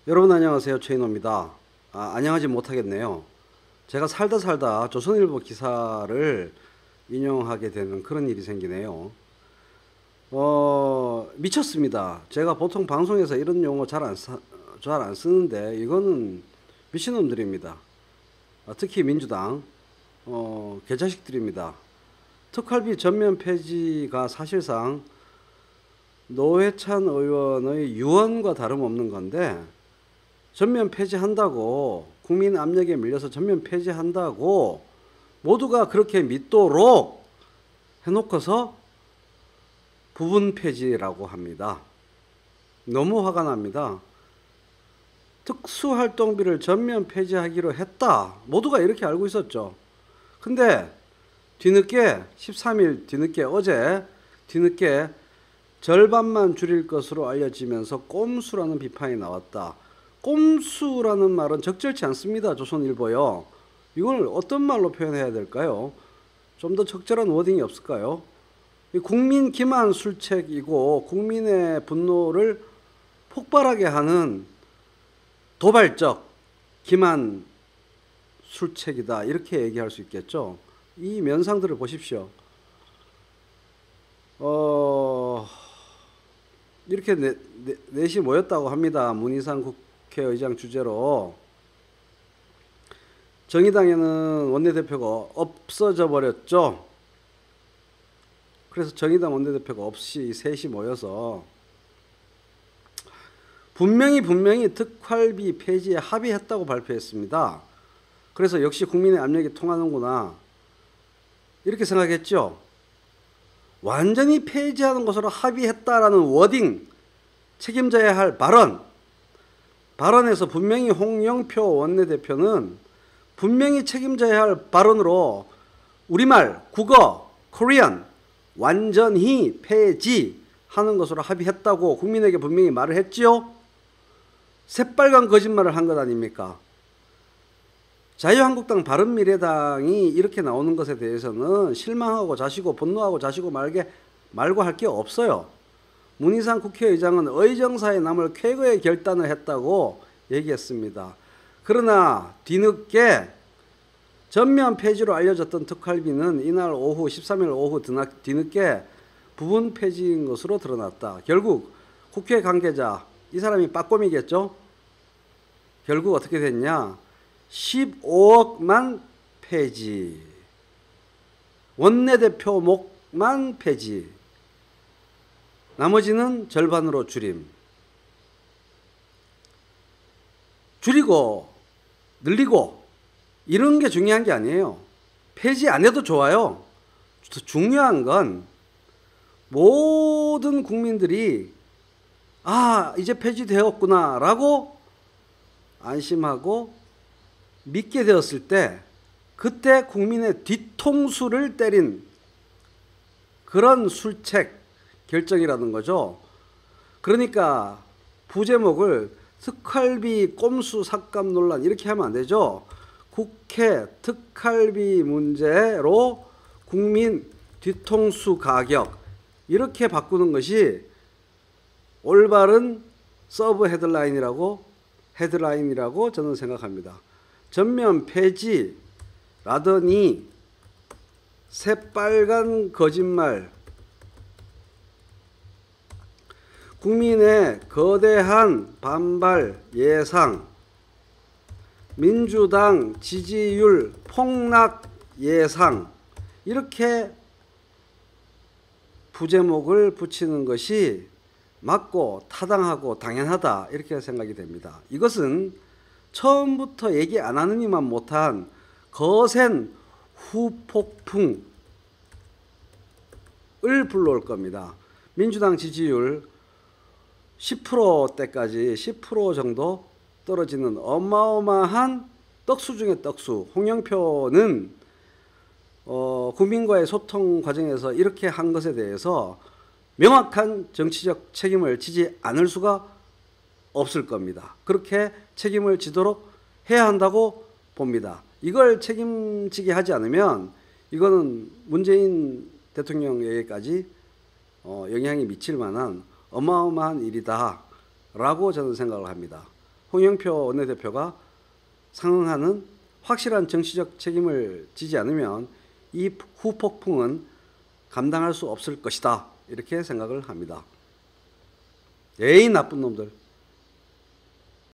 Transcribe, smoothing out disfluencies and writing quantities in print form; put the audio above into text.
여러분 안녕하세요. 최인호입니다. 안녕하지 못하겠네요. 제가 살다 조선일보 기사를 인용하게 되는 그런 일이 생기네요. 미쳤습니다. 제가 보통 방송에서 이런 용어 잘 안 쓰는데 이거는 미친놈들입니다. 특히 민주당 개자식들입니다. 특활비 전면 폐지가 사실상 노회찬 의원의 유언과 다름없는 건데 전면 폐지한다고, 국민 압력에 밀려서 전면 폐지한다고 모두가 그렇게 믿도록 해놓고서 부분 폐지라고 합니다. 너무 화가 납니다. 특수활동비를 전면 폐지하기로 했다. 모두가 이렇게 알고 있었죠. 근데 뒤늦게 13일 뒤늦게 어제 뒤늦게 절반만 줄일 것으로 알려지면서 꼼수라는 비판이 나왔다. 꼼수라는 말은 적절치 않습니다. 조선일보요. 이걸 어떤 말로 표현해야 될까요? 좀 더 적절한 워딩이 없을까요? 국민 기만 술책이고 국민의 분노를 폭발하게 하는 도발적 기만 술책이다. 이렇게 얘기할 수 있겠죠. 이 면상들을 보십시오. 이렇게 넷이 모였다고 합니다. 문희상 국회의장 주재로. 정의당에는 원내대표가 없어져 버렸죠. 그래서 정의당 원내대표가 없이 셋이 모여서 분명히 특활비 폐지에 합의했다고 발표했습니다. 그래서 역시 국민의 압력이 통하는구나 이렇게 생각했죠. 완전히 폐지하는 것으로 합의했다라는 워딩, 책임져야 할 발언에서 분명히 홍영표 원내대표는 분명히 책임져야 할 발언으로 우리말, 국어, 코리안 완전히 폐지하는 것으로 합의했다고 국민에게 분명히 말을 했지요. 새빨간 거짓말을 한 것 아닙니까? 자유한국당 바른미래당이 이렇게 나오는 것에 대해서는 실망하고 자시고 분노하고 자시고 말고 할 게 없어요. 문희상 국회의장은 의정사에 남을 쾌거의 결단을 했다고 얘기했습니다. 그러나 뒤늦게 전면 폐지로 알려졌던 특활비는 이날 오후 13일 오후 뒤늦게 부분 폐지인 것으로 드러났다. 결국 국회 관계자, 이 사람이 빠꼼이겠죠? 결국 어떻게 됐냐? 15억만 폐지, 원내대표 목만 폐지, 나머지는 절반으로 줄이고 늘리고 이런 게 중요한 게 아니에요. 폐지 안 해도 좋아요. 중요한 건 모든 국민들이 이제 폐지되었구나 라고 안심하고 믿게 되었을 때 그때 국민의 뒤통수를 때린 그런 술책 결정이라는 거죠. 그러니까 부제목을 특활비 꼼수 삭감 논란 이렇게 하면 안 되죠. 국회 특활비 문제로 국민 뒤통수 가격 이렇게 바꾸는 것이 올바른 서브 헤드라인이라고 저는 생각합니다. 전면 폐지라더니 새빨간 거짓말, 국민의 거대한 반발 예상, 민주당 지지율 폭락 예상 이렇게 부제목을 붙이는 것이 맞고 타당하고 당연하다 이렇게 생각이 됩니다. 이것은 처음부터 얘기 안 하느니만 못한 거센 후폭풍을 불러올 겁니다. 민주당 지지율 10%대까지 10% 정도 떨어지는 어마어마한 떡수 중의 떡수. 홍영표는 국민과의 소통 과정에서 이렇게 한 것에 대해서 명확한 정치적 책임을 지지 않을 수가 없을 겁니다. 그렇게 책임을 지도록 해야 한다고 봅니다. 이걸 책임지게 하지 않으면 이거는 문재인 대통령에게까지 영향이 미칠 만한 어마어마한 일이다 라고 저는 생각을 합니다. 홍영표 원내대표가 상응하는 확실한 정치적 책임을 지지 않으면 이 후폭풍은 감당할 수 없을 것이다. 이렇게 생각을 합니다. 에이 나쁜 놈들.